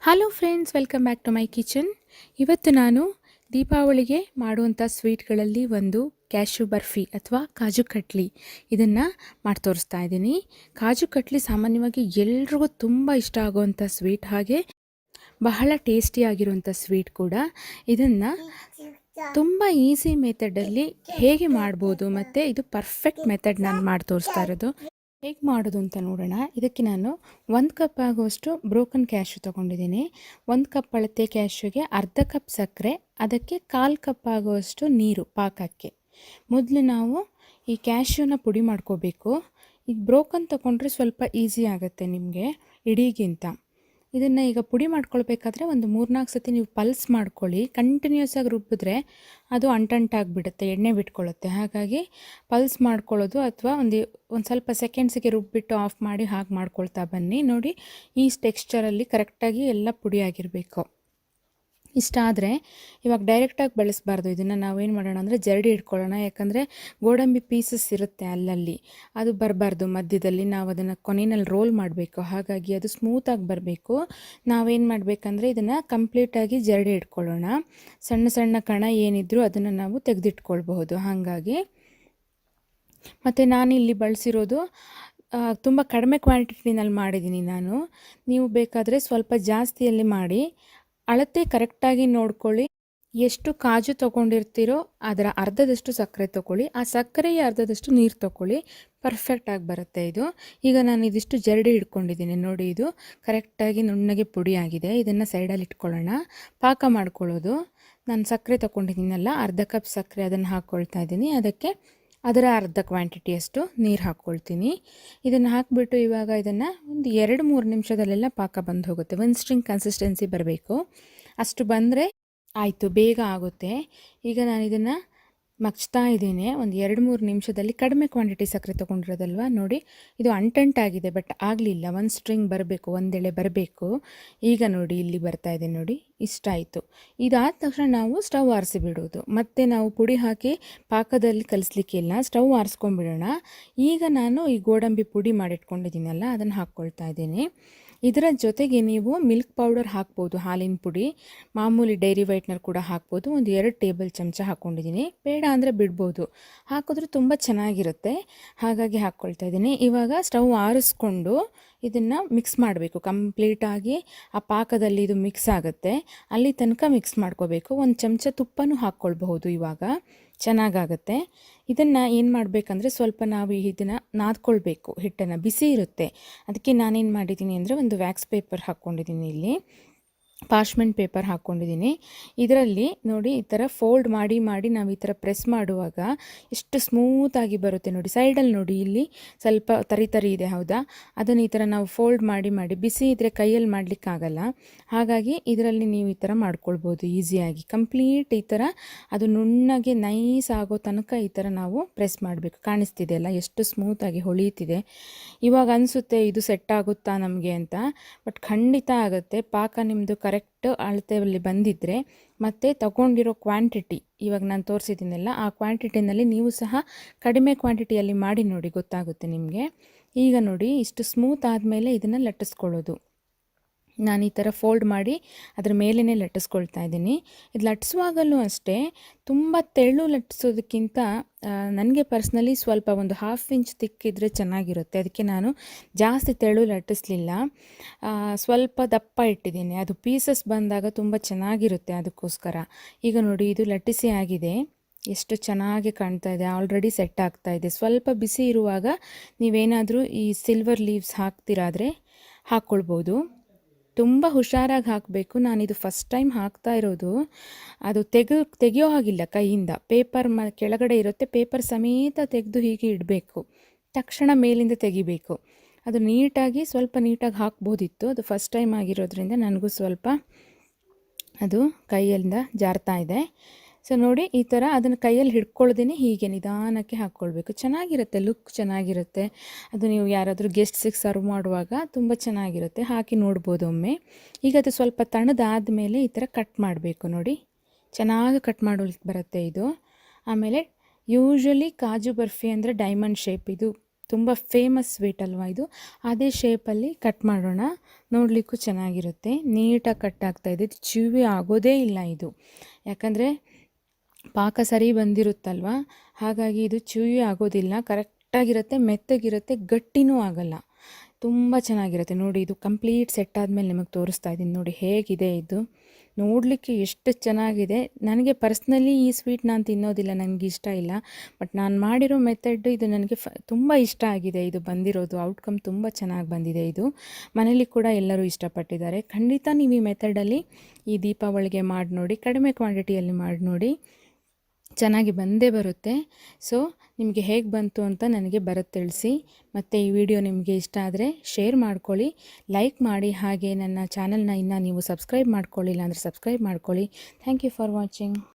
Hello friends, welcome back to my kitchen. ಇವತ್ತು ನಾನು ದೀಪಾವಳಿಗೆ ಮಾಡುವಂಥ ಸ್ವೀಟ್ಗಳಲ್ಲಿ ಒಂದು ಕ್ಯಾಶ್ಯೂ ಬರ್ಫಿ ಅಥವಾ ಕಾಜು ಕಟ್ಲಿ ಇದನ್ನು ಮಾಡಿ ತೋರಿಸ್ತಾ ಇದ್ದೀನಿ. ಕಾಜು ಕಟ್ಲಿ ಸಾಮಾನ್ಯವಾಗಿ ಎಲ್ರಿಗೂ ತುಂಬ ಇಷ್ಟ ಆಗುವಂಥ ಸ್ವೀಟ್, ಹಾಗೆ ಬಹಳ ಟೇಸ್ಟಿಯಾಗಿರುವಂಥ ಸ್ವೀಟ್ ಕೂಡ. ಇದನ್ನು ತುಂಬ ಈಸಿ ಮೆಥಡಲ್ಲಿ ಹೇಗೆ ಮಾಡ್ಬೋದು, ಮತ್ತು ಇದು ಪರ್ಫೆಕ್ಟ್ ಮೆಥಡ್ ನಾನು ಮಾಡಿ ತೋರಿಸ್ತಾ ಇರೋದು. ಹೇಗೆ ಮಾಡೋದು ಅಂತ ನೋಡೋಣ. ಇದಕ್ಕೆ ನಾನು 1 ಕಪ್ ಆಗುವಷ್ಟು ಬ್ರೋಕನ್ ಕ್ಯಾಶ್ಯೂ ತೊಗೊಂಡಿದ್ದೀನಿ. 1 ಕಪ್ ಅಳತೆ ಕ್ಯಾಶ್ಯೂಗೆ ಅರ್ಧ ಕಪ್ ಸಕ್ಕರೆ, ಅದಕ್ಕೆ 1/4 ಕಪ್ ಆಗುವಷ್ಟು ನೀರು ಪಾಕಕ್ಕೆ. ಮೊದಲು ನಾವು ಈ ಕ್ಯಾಶ್ಯೂನ ಪುಡಿ ಮಾಡ್ಕೋಬೇಕು. ಈಗ ಬ್ರೋಕನ್ ತೊಗೊಂಡ್ರೆ ಸ್ವಲ್ಪ ಈಸಿ ಆಗುತ್ತೆ ನಿಮಗೆ ಇಡೀಗಿಂತ. ಇದನ್ನು ಈಗ ಪುಡಿ ಮಾಡ್ಕೊಳ್ಬೇಕಾದ್ರೆ ಒಂದು 3-4 ಸತಿ ನೀವು ಪಲ್ಸ್ ಮಾಡ್ಕೊಳ್ಳಿ. ಕಂಟಿನ್ಯೂಸ್ ಆಗಿ ರುಬ್ಬಿದ್ರೆ ಅದು ಅಂಟಂಟಾಗಿಬಿಡುತ್ತೆ, ಎಣ್ಣೆ ಬಿಟ್ಕೊಳ್ಳುತ್ತೆ. ಹಾಗಾಗಿ ಪಲ್ಸ್ ಮಾಡ್ಕೊಳ್ಳೋದು, ಅಥವಾ ಒಂದು ಸ್ವಲ್ಪ ಸೆಕೆಂಡ್ಸಿಗೆ ರುಬ್ಬಿಟ್ಟು ಆಫ್ ಮಾಡಿ ಹಾಗೆ ಮಾಡ್ಕೊಳ್ತಾ ಬನ್ನಿ. ನೋಡಿ, ಈ ಟೆಕ್ಸ್ಚರಲ್ಲಿ ಕರೆಕ್ಟಾಗಿ ಎಲ್ಲ ಪುಡಿ ಆಗಿರಬೇಕು. ಇಷ್ಟ ಆದರೆ ಇವಾಗ ಡೈರೆಕ್ಟಾಗಿ ಬಳಸಬಾರ್ದು. ಇದನ್ನು ನಾವೇನು ಮಾಡೋಣ ಅಂದರೆ ಜರಡಿ ಇಟ್ಕೊಳ್ಳೋಣ. ಯಾಕಂದರೆ ಗೋಡಂಬಿ ಪೀಸಸ್ ಇರುತ್ತೆ ಅಲ್ಲಲ್ಲಿ, ಅದು ಬರಬಾರ್ದು. ಮಧ್ಯದಲ್ಲಿ ನಾವು ಅದನ್ನು ಕೊನೆಯಲ್ಲಿ ರೋಲ್ ಮಾಡಬೇಕು. ಹಾಗಾಗಿ ಅದು ಸ್ಮೂತಾಗಿ ಬರಬೇಕು. ನಾವೇನು ಮಾಡಬೇಕಂದ್ರೆ ಇದನ್ನು ಕಂಪ್ಲೀಟಾಗಿ ಜರಡಿ ಇಟ್ಕೊಳ್ಳೋಣ. ಸಣ್ಣ ಸಣ್ಣ ಕಣ ಏನಿದ್ರೂ ಅದನ್ನು ನಾವು ತೆಗೆದಿಟ್ಕೊಳ್ಬಹುದು. ಹಾಗಾಗಿ ಮತ್ತು ನಾನಿಲ್ಲಿ ಬಳಸಿರೋದು ತುಂಬ ಕಡಿಮೆ ಕ್ವಾಂಟಿಟಿನಲ್ಲಿ ಮಾಡಿದ್ದೀನಿ ನಾನು. ನೀವು ಬೇಕಾದರೆ ಸ್ವಲ್ಪ ಜಾಸ್ತಿಯಲ್ಲಿ ಮಾಡಿ ಅಳತೆ ಕರೆಕ್ಟಾಗಿ ನೋಡ್ಕೊಳ್ಳಿ. ಎಷ್ಟು ಕಾಜು ತೊಗೊಂಡಿರ್ತೀರೋ ಅದರ ಅರ್ಧದಷ್ಟು ಸಕ್ಕರೆ ತೊಗೊಳ್ಳಿ, ಆ ಸಕ್ಕರೆಯ ಅರ್ಧದಷ್ಟು ನೀರು ತೊಗೊಳ್ಳಿ. ಪರ್ಫೆಕ್ಟಾಗಿ ಬರುತ್ತೆ ಇದು. ಈಗ ನಾನು ಇದಿಷ್ಟು ಜರಡಿ ಇಟ್ಕೊಂಡಿದ್ದೀನಿ. ನೋಡಿ, ಇದು ಕರೆಕ್ಟಾಗಿ ನುಣ್ಣಗೆ ಪುಡಿ ಆಗಿದೆ. ಇದನ್ನು ಸೈಡಲ್ಲಿ ಇಟ್ಕೊಳ್ಳೋಣ. ಪಾಕ ಮಾಡ್ಕೊಳ್ಳೋದು, ನಾನು ಸಕ್ಕರೆ ತೊಗೊಂಡಿದ್ದೀನಲ್ಲ, ಅರ್ಧ ಕಪ್ ಸಕ್ಕರೆ ಅದನ್ನು ಹಾಕ್ಕೊಳ್ತಾ ಇದ್ದೀನಿ. ಅದಕ್ಕೆ ಅದರ ಅರ್ಧ ಕ್ವಾಂಟಿಟಿಯಷ್ಟು ನೀರು ಹಾಕ್ಕೊಳ್ತೀನಿ. ಇದನ್ನು ಹಾಕಿಬಿಟ್ಟು ಇವಾಗ ಇದನ್ನು ಒಂದು 2-3 ನಿಮಿಷದಲ್ಲೆಲ್ಲ ಪಾಕ ಬಂದು ಹೋಗುತ್ತೆ. 1 ಸ್ಟ್ರಿಂಗ್ ಕನ್ಸಿಸ್ಟೆನ್ಸಿ ಬರಬೇಕು. ಅಷ್ಟು ಬಂದರೆ ಆಯಿತು, ಬೇಗ ಆಗುತ್ತೆ. ಈಗ ನಾನು ಇದನ್ನು ಮಗ್ಚ್ತಾ ಇದ್ದೀನಿ. ಒಂದು 2-3 ನಿಮಿಷದಲ್ಲಿ ಕಡಿಮೆ ಕ್ವಾಂಟಿಟಿ ಸಕ್ಕರೆ ತೊಗೊಂಡಿರೋದಲ್ವ. ನೋಡಿ, ಇದು ಅಂಟಂಟಾಗಿದೆ, ಬಟ್ ಆಗಲಿಲ್ಲ. 1 ಸ್ಟ್ರಿಂಗ್ ಬರಬೇಕು, ಒಂದೆಳೆ ಬರಬೇಕು. ಈಗ ನೋಡಿ, ಇಲ್ಲಿ ಬರ್ತಾ ಇದೆ ನೋಡಿ, ಇಷ್ಟಾಯಿತು. ಇದಾದ ತಕ್ಷಣ ನಾವು ಸ್ಟವ್ ಆರಿಸಿಬಿಡೋದು. ಮತ್ತು ನಾವು ಪುಡಿ ಹಾಕಿ ಪಾಕದಲ್ಲಿ ಕಲಿಸ್ಲಿಕ್ಕಿಲ್ಲ, ಸ್ಟವ್ ಆರಿಸ್ಕೊಂಡ್ಬಿಡೋಣ. ಈಗ ನಾನು ಈ ಗೋಡಂಬಿ ಪುಡಿ ಮಾಡಿಟ್ಕೊಂಡಿದ್ದೀನಲ್ಲ, ಅದನ್ನು ಹಾಕ್ಕೊಳ್ತಾ ಇದ್ದೀನಿ. ಇದರ ಜೊತೆಗೆ ನೀವು ಮಿಲ್ಕ್ ಪೌಡರ್ ಹಾಕ್ಬೋದು, ಹಾಲಿನ ಪುಡಿ. ಮಾಮೂಲಿ ಡೈರಿ ವೈಟ್ನರ್ ಕೂಡ ಹಾಕ್ಬೋದು. ಒಂದು 2 ಟೇಬಲ್ ಚಮಚ ಹಾಕ್ಕೊಂಡಿದ್ದೀನಿ. ಬೇಡ ಅಂದರೆ ಬಿಡ್ಬೋದು, ಹಾಕಿದ್ರೆ ತುಂಬ ಚೆನ್ನಾಗಿರುತ್ತೆ. ಹಾಗಾಗಿ ಹಾಕ್ಕೊಳ್ತಾ ಇದ್ದೀನಿ. ಇವಾಗ ಸ್ಟವ್ ಆರಿಸ್ಕೊಂಡು ಇದನ್ನು ಮಿಕ್ಸ್ ಮಾಡಬೇಕು ಕಂಪ್ಲೀಟಾಗಿ. ಆ ಪಾಕದಲ್ಲಿ ಇದು ಮಿಕ್ಸ್ ಆಗುತ್ತೆ, ಅಲ್ಲಿ ತನಕ ಮಿಕ್ಸ್ ಮಾಡ್ಕೋಬೇಕು. 1 ಚಮಚ ತುಪ್ಪನೂ ಹಾಕ್ಕೊಳ್ಬಹುದು, ಇವಾಗ ಚೆನ್ನಾಗಾಗುತ್ತೆ. ಇದನ್ನು ಏನು ಮಾಡಬೇಕಂದ್ರೆ ಸ್ವಲ್ಪ ನಾವು ಇದನ್ನು ನಾದ್ಕೊಳ್ಬೇಕು. ಹಿಟ್ಟನ್ನು ಬಿಸಿ ಇರುತ್ತೆ, ಅದಕ್ಕೆ ನಾನೇನು ಮಾಡಿದ್ದೀನಿ ಅಂದರೆ ಒಂದು ವ್ಯಾಕ್ಸ್ ಪೇಪರ್ ಹಾಕ್ಕೊಂಡಿದ್ದೀನಿ. ಇಲ್ಲಿ ಪಾರ್ಚ್ಮೆಂಟ್ ಪೇಪರ್ ಹಾಕ್ಕೊಂಡಿದ್ದೀನಿ. ಇದರಲ್ಲಿ ನೋಡಿ, ಈ ಥರ ಫೋಲ್ಡ್ ಮಾಡಿ ಮಾಡಿ ನಾವು ಈ ಥರ ಪ್ರೆಸ್ ಮಾಡುವಾಗ ಎಷ್ಟು ಸ್ಮೂತಾಗಿ ಬರುತ್ತೆ ನೋಡಿ. ಸೈಡಲ್ಲಿ ನೋಡಿ, ಇಲ್ಲಿ ಸ್ವಲ್ಪ ತರಿ ಇದೆ, ಹೌದಾ? ಅದನ್ನು ಈ ಥರ ನಾವು ಫೋಲ್ಡ್ ಮಾಡಿ ಮಾಡಿ, ಬಿಸಿ ಇದ್ದರೆ ಕೈಯಲ್ಲಿ ಮಾಡಲಿಕ್ಕಾಗಲ್ಲ. ಹಾಗಾಗಿ ಇದರಲ್ಲಿ ನೀವು ಈ ಥರ ಮಾಡ್ಕೊಳ್ಬೋದು ಈಸಿಯಾಗಿ. ಕಂಪ್ಲೀಟ್ ಈ ಥರ ಅದು ನುಣ್ಣಗೆ ನೈಸ್ ಆಗೋ ತನಕ ಈ ಥರ ನಾವು ಪ್ರೆಸ್ ಮಾಡಬೇಕು. ಕಾಣಿಸ್ತಿದೆ ಅಲ್ಲ ಎಷ್ಟು ಸ್ಮೂತಾಗಿ ಹೊಳೀತಿದೆ. ಇವಾಗ ಅನಿಸುತ್ತೆ ಇದು ಸೆಟ್ ಆಗುತ್ತಾ ನಮಗೆ ಅಂತ, ಬಟ್ ಖಂಡಿತ ಆಗುತ್ತೆ. ಪಾಕ ನಿಮ್ಮದು ಕರೆಕ್ಟ್ ಅಳತೆಯಲ್ಲಿ ಬಂದಿದ್ದರೆ, ಮತ್ತು ತಗೊಂಡಿರೋ ಕ್ವಾಂಟಿಟಿ ಇವಾಗ ನಾನು ತೋರಿಸಿದ್ದೀನಲ್ಲ, ಆ ಕ್ವಾಂಟಿಟಿನಲ್ಲಿ ನೀವು ಸಹ ಕಡಿಮೆ ಕ್ವಾಂಟಿಟಿಯಲ್ಲಿ ಮಾಡಿ ನೋಡಿ, ಗೊತ್ತಾಗುತ್ತೆ ನಿಮಗೆ. ಈಗ ನೋಡಿ, ಇಷ್ಟು ಸ್ಮೂತ್ ಆದಮೇಲೆ ಇದನ್ನು ಲಟ್ಟಿಸ್ಕೊಳ್ಳೋದು. ನಾನು ಈ ಥರ ಫೋಲ್ಡ್ ಮಾಡಿ ಅದ್ರ ಮೇಲೇ ಲಟ್ಟಿಸ್ಕೊಳ್ತಾ ಇದ್ದೀನಿ. ಇದು ಲಟ್ಟಿಸುವಾಗಲೂ ಅಷ್ಟೇ, ತುಂಬ ತೆಳು ಲಟ್ಟಿಸೋದಕ್ಕಿಂತ ನನಗೆ ಪರ್ಸ್ನಲಿ ಸ್ವಲ್ಪ ಒಂದು 1/2 ಇಂಚ್ ತಿಕ್ಕಿದ್ರೆ ಚೆನ್ನಾಗಿರುತ್ತೆ. ಅದಕ್ಕೆ ನಾನು ಜಾಸ್ತಿ ತೆಳು ಲಟ್ಟಿಸ್ಲಿಲ್ಲ, ಸ್ವಲ್ಪ ದಪ್ಪ ಇಟ್ಟಿದ್ದೀನಿ. ಅದು ಪೀಸಸ್ ಬಂದಾಗ ತುಂಬ ಚೆನ್ನಾಗಿರುತ್ತೆ, ಅದಕ್ಕೋಸ್ಕರ. ಈಗ ನೋಡಿ, ಇದು ಲಟ್ಟಿಸಿ ಆಗಿದೆ, ಎಷ್ಟು ಚೆನ್ನಾಗಿ ಕಾಣ್ತಾ ಇದೆ. ಆಲ್ರೆಡಿ ಸೆಟ್ ಆಗ್ತಾ ಇದೆ. ಸ್ವಲ್ಪ ಬಿಸಿ ಇರುವಾಗ ನೀವೇನಾದರೂ ಈ ಸಿಲ್ವರ್ ಲೀವ್ಸ್ ಹಾಕ್ತಿರಾದರೆ ಹಾಕ್ಕೊಳ್ಬೋದು. ತುಂಬ ಹುಷಾರಾಗಿ ಹಾಕಬೇಕು. ನಾನಿದು ಫಸ್ಟ್ ಟೈಮ್ ಹಾಕ್ತಾ ಇರೋದು. ಅದು ತೆಗೆಯೋ ಹಾಗಿಲ್ಲ ಕೈಯಿಂದ. ಪೇಪರ್ ಕೆಳಗಡೆ ಇರುತ್ತೆ, ಪೇಪರ್ ಸಮೇತ ತೆಗೆದು ಹೀಗೆ ಇಡಬೇಕು. ತಕ್ಷಣ ಮೇಲಿಂದ ತೆಗಿಬೇಕು. ಅದು ನೀಟಾಗಿ ಸ್ವಲ್ಪ ನೀಟಾಗಿ ಹಾಕ್ಬೋದಿತ್ತು. ಅದು ಫಸ್ಟ್ ಟೈಮ್ ಆಗಿರೋದ್ರಿಂದ ನನಗೂ ಸ್ವಲ್ಪ ಅದು ಕೈಯಿಂದ ಜಾರ್ತಾ ಇದೆ. ಸೊ ನೋಡಿ, ಈ ಥರ ಅದನ್ನು ಕೈಯಲ್ಲಿ ಹಿಡ್ಕೊಳ್ದೇ ಹೀಗೆ ನಿಧಾನಕ್ಕೆ ಹಾಕ್ಕೊಳ್ಬೇಕು. ಚೆನ್ನಾಗಿರುತ್ತೆ, ಲುಕ್ ಚೆನ್ನಾಗಿರುತ್ತೆ. ಅದು ನೀವು ಯಾರಾದರೂ ಗೆಸ್ಟ್ಸಿಗೆ ಸರ್ವ್ ಮಾಡುವಾಗ ತುಂಬ ಚೆನ್ನಾಗಿರುತ್ತೆ. ಹಾಕಿ ನೋಡ್ಬೋದು ಒಮ್ಮೆ. ಈಗ ಅದು ಸ್ವಲ್ಪ ತಣ್ಣದಾದ ಮೇಲೆ ಈ ಥರ ಕಟ್ ಮಾಡಬೇಕು. ನೋಡಿ, ಚೆನ್ನಾಗಿ ಕಟ್ ಮಾಡೋಕ್ಕೆ ಬರುತ್ತೆ ಇದು. ಆಮೇಲೆ ಯೂಶ್ವಲಿ ಕಾಜು ಬರ್ಫಿ ಅಂದರೆ ಡೈಮಂಡ್ ಶೇಪ್, ಇದು ತುಂಬ ಫೇಮಸ್ ಸ್ವೀಟ್ ಅಲ್ವಾ ಇದು. ಅದೇ ಶೇಪಲ್ಲಿ ಕಟ್ ಮಾಡೋಣ, ನೋಡಲಿಕ್ಕೂ ಚೆನ್ನಾಗಿರುತ್ತೆ. ನೀಟಾಗಿ ಕಟ್ ಆಗ್ತಾಯಿದೆ, ಇದು ಚ್ಯೂವಿ ಆಗೋದೇ ಇಲ್ಲ ಇದು, ಯಾಕಂದರೆ ಪಾಕ ಸರಿ ಬಂದಿರುತ್ತಲ್ವ, ಹಾಗಾಗಿ ಇದು ಚ್ಯೂವಿ ಆಗೋದಿಲ್ಲ, ಕರೆಕ್ಟಾಗಿರುತ್ತೆ, ಮೆತ್ತಗಿರುತ್ತೆ, ಗಟ್ಟಿನೂ ಆಗಲ್ಲ, ತುಂಬ ಚೆನ್ನಾಗಿರುತ್ತೆ. ನೋಡಿ ಇದು ಕಂಪ್ಲೀಟ್ ಸೆಟ್ ಆದಮೇಲೆ ನಿಮಗೆ ತೋರಿಸ್ತಾ ಇದ್ದೀನಿ, ನೋಡಿ ಹೇಗಿದೆ ಇದು, ನೋಡಲಿಕ್ಕೆ ಎಷ್ಟು ಚೆನ್ನಾಗಿದೆ. ನನಗೆ ಪರ್ಸ್ನಲಿ ಈ ಸ್ವೀಟ್ ನಾನು ತಿನ್ನೋದಿಲ್ಲ, ನನಗೆ ಇಷ್ಟ ಇಲ್ಲ, ಬಟ್ ನಾನು ಮಾಡಿರೋ ಮೆಥಡ್ ಇದು ನನಗೆ ತುಂಬ ಇಷ್ಟ ಆಗಿದೆ. ಇದು ಬಂದಿರೋದು ಔಟ್ಕಮ್ ತುಂಬ ಚೆನ್ನಾಗಿ ಬಂದಿದೆ. ಇದು ಮನೇಲಿ ಕೂಡ ಎಲ್ಲರೂ ಇಷ್ಟಪಟ್ಟಿದ್ದಾರೆ. ಖಂಡಿತ ನೀವು ಈ ಮೆಥಡಲ್ಲಿ ಈ ದೀಪಾವಳಿಗೆ ಮಾಡಿ ನೋಡಿ, ಕಡಿಮೆ ಕ್ವಾಂಟಿಟಿಯಲ್ಲಿ ಮಾಡಿ ನೋಡಿ, ಚೆನ್ನಾಗಿ ಬಂದೇ ಬರುತ್ತೆ. ಸೊ ನಿಮಗೆ ಹೇಗೆ ಬಂತು ಅಂತ ನನಗೆ ಬರುತ್ತೆ ತಿಳಿಸಿ. ಮತ್ತು ಈ ವಿಡಿಯೋ ನಿಮಗೆ ಇಷ್ಟ ಆದರೆ ಶೇರ್ ಮಾಡ್ಕೊಳ್ಳಿ, ಲೈಕ್ ಮಾಡಿ, ಹಾಗೆ ನನ್ನ ಚಾನಲ್ನ ಇನ್ನೂ ನೀವು ಸಬ್ಸ್ಕ್ರೈಬ್ ಮಾಡ್ಕೊಳ್ಳಿಲ್ಲ ಅಂದರೆ ಸಬ್ಸ್ಕ್ರೈಬ್ ಮಾಡ್ಕೊಳ್ಳಿ. Thank you for watching.